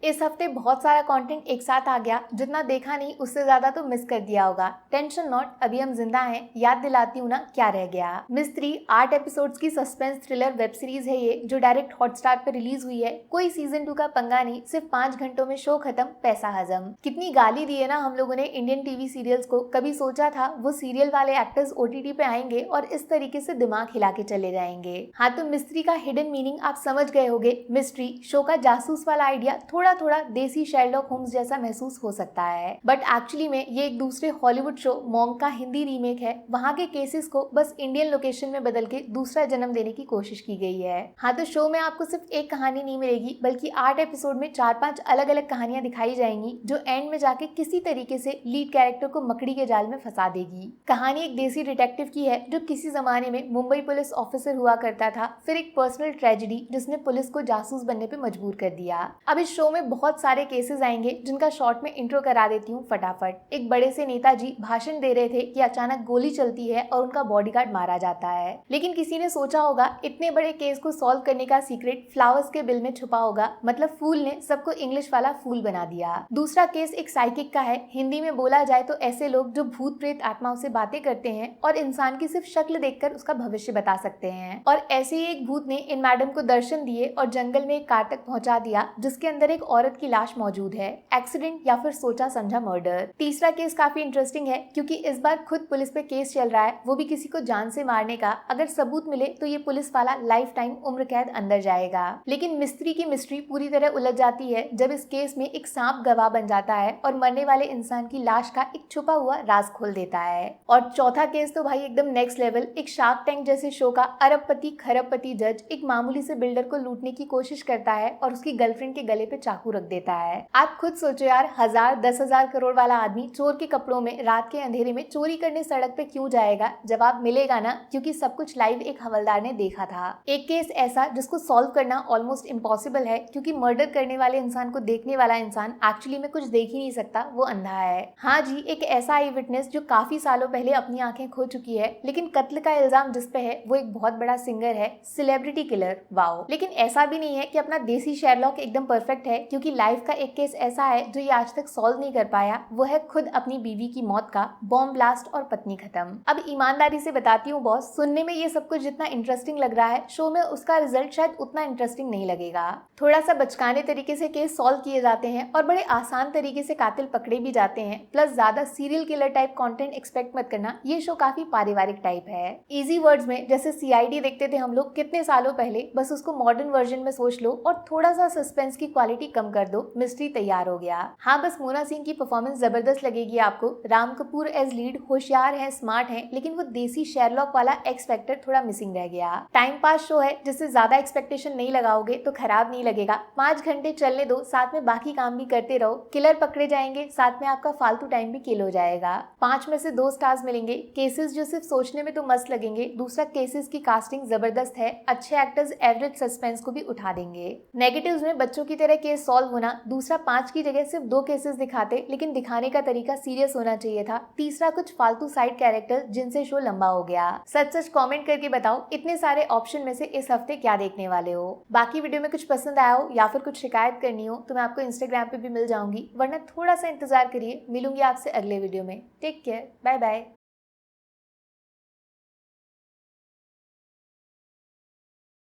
इस हफ्ते बहुत सारा कंटेंट एक साथ आ गया, जितना देखा नहीं उससे ज्यादा तो मिस कर दिया होगा। टेंशन नॉट, अभी हम जिंदा हैं। याद दिलाती हूँ ना क्या रह गया। मिस्ट्री 8 एपिसोड्स की सस्पेंस थ्रिलर वेब सीरीज है ये, जो डायरेक्ट हॉटस्टार पे रिलीज हुई है। कोई सीजन 2 का पंगा नहीं, सिर्फ 5 घंटों में शो खत्म, पैसा हजम। कितनी गाली दी है ना हम लोगों ने इंडियन टीवी सीरियल्स को। कभी सोचा था वो सीरियल वाले एक्टर्स ओटीटी पे आएंगे और इस तरीके से दिमाग हिला के चले जाएंगे। हाँ, तो मिस्ट्री का हिडन मीनिंग आप समझ गए होंगे। मिस्ट्री शो का जासूस वाला आइडिया थोड़ा थोड़ा देसी शेरलॉक होम्स जैसा महसूस हो सकता है, बट एक्चुअली में ये एक दूसरे हॉलीवुड शो मॉन्क का हिंदी रीमेक है। वहाँ के केसेस को बस इंडियन लोकेशन में बदल के दूसरा जन्म देने की कोशिश की गई है। हाँ, तो शो में आपको सिर्फ एक कहानी नहीं मिलेगी, बल्कि 8 एपिसोड में 4-5 अलग अलग कहानियां दिखाई जाएंगी, जो एंड में जाके किसी तरीके से लीड कैरेक्टर को मकड़ी के जाल में फंसा देगी। कहानी एक देसी डिटेक्टिव की है, जो किसी जमाने में मुंबई पुलिस ऑफिसर हुआ करता था, फिर एक पर्सनल ट्रेजेडी जिसने पुलिस को जासूस बनने पे मजबूर कर दिया। अब इस शो में बहुत सारे केसेस आएंगे, जिनका शॉर्ट में इंट्रो करा देती हूँ फटाफट। एक बड़े से नेताजी भाषण दे रहे थे कि अचानक गोली चलती है और उनका बॉडीगार्ड मारा जाता है। लेकिन किसी ने सोचा होगा इतने बड़े केस को सॉल्व करने का सीक्रेट फ्लावर्स के बिल में छुपा होगा, मतलब फूल ने सबको इंग्लिश वाला फूल बना दिया। दूसरा केस एक साइकिक का है। हिंदी में बोला जाए तो ऐसे लोग जो भूत प्रेत आत्माओं से बातें करते हैं और इंसान की सिर्फ शक्ल देखकर उसका भविष्य बता सकते हैं। और ऐसे ही एक भूत ने इन मैडम को दर्शन दिए और जंगल में एक कार तक पहुंचा दिया, जिसके अंदर एक औरत की लाश मौजूद है। एक्सीडेंट या फिर सोचा समझा मर्डर। तीसरा केस काफी इंटरेस्टिंग है, क्योंकि इस बार खुद पुलिस पे केस चल रहा है, वो भी किसी को जान से मारने का। अगर सबूत मिले तो ये पुलिस वाला लाइफ टाइम उम्र कैद अंदर जाएगा। लेकिन मिस्ट्री की मिस्ट्री पूरी तरह उलझ जाती है जब इस केस में एक सांप गवाह बन जाता है और मरने वाले इंसान की लाश का एक छुपा हुआ राज खोल देता है। और चौथा केस तो भाई एकदम नेक्स्ट लेवल। एक शार्क टैंक जैसे शो का अरबपति खरबपति जज एक मामूली से बिल्डर को लूटने की कोशिश करता है और उसकी गर्लफ्रेंड के गले पे चाकू रख देता है। आप खुद सोचो यार, 1000-10,000 करोड़ वाला आदमी चोर के कपड़ों में रात के अंधेरे में चोरी करने सड़क पे क्यों जाएगा? जवाब मिलेगा ना, क्योंकि सब कुछ लाइव एक हवलदार ने देखा था। एक केस ऐसा जिसको सॉल्व करना ऑलमोस्ट इम्पॉसिबल है, क्योंकि मर्डर करने वाले इंसान को देखने वाला इंसान एक्चुअली में कुछ देख ही नहीं सकता, वो अंधा है। हाँ जी, एक ऐसा आई विटनेस जो काफी सालों पहले अपनी आंखें खो चुकी है, लेकिन कत्ल का इल्जाम जिस पे है वो एक बहुत बड़ा सिंगर है, सेलिब्रिटी किलर। वाओ। लेकिन ऐसा भी नहीं है कि अपना देसी शेरलॉक एकदम परफेक्ट है, क्योंकि लाइफ का एक केस ऐसा है जो ये आज तक सॉल्व नहीं कर पाया। वो है खुद अपनी बीवी की मौत का, बॉम्ब ब्लास्ट और पत्नी खत्म। अब ईमानदारी से बताती हूँ बॉस, सुनने में ये सब कुछ जितना इंटरेस्टिंग लग रहा है, शो में उसका रिजल्ट शायद उतना इंटरेस्टिंग नहीं लगेगा। थोड़ा सा बचकाने तरीके से केस सॉल्व किए जाते हैं और बड़े आसान तरीके से कातिल पकड़े भी जाते हैं। प्लस ज्यादा serial killer type content expect मत करना, ये शो काफी पारिवारिक टाइप है। इजी वर्ड्स में जैसे सीआईडी देखते थे हम लोग कितने सालों पहले, बस उसको मॉडर्न वर्जन में सोच लो और थोड़ा सा सस्पेंस की क्वालिटी कम कर दो, मिस्ट्री तैयार हो गया। हाँ, बस मोना सिंह की परफॉर्मेंस जबरदस्त लगेगी आपको। राम कपूर एज लीड होशियार है, स्मार्ट है, लेकिन वो देसी शेरलॉक वाला एक्स फैक्टर थोड़ा मिसिंग रह गया। टाइम पास शो है, जिससे ज्यादा एक्सपेक्टेशन नहीं लगाओगे तो खराब नहीं लगेगा। 5 घंटे चलने दो, साथ में बाकी काम भी करते रहो। किलर पकड़े जाएंगे, साथ में आपका फालतू टाइम भी किल हो जाएगा। 5 में से 2 स्टार्स मिलेंगे। केसेस जो सिर्फ सोचने में तो मस्त लगेंगे। दूसरा, केसेस की कास्टिंग जबरदस्त है, अच्छे एक्टर्स एवरेज सस्पेंस को भी उठा देंगे। नेगेटिव्स में बच्चों की तरह केस सॉल्व होना। दूसरा, 5 की जगह सिर्फ 2 केसेस दिखाते, लेकिन दिखाने का तरीका सीरियस होना चाहिए था। तीसरा, कुछ फालतू साइड कैरेक्टर जिनसे शो लंबा हो गया। सच सच कमेंट करके बताओ, इतने सारे ऑप्शन में से इस हफ्ते क्या देखने वाले हो। बाकी वीडियो में कुछ पसंद आया हो या फिर कुछ शिकायत करनी हो तो मैं आपको इंस्टाग्राम पे भी मिल जाऊंगी, वरना थोड़ा सा इंतजार करिए। मिलूंगी आपसे अगले वीडियो में। Take care, bye bye.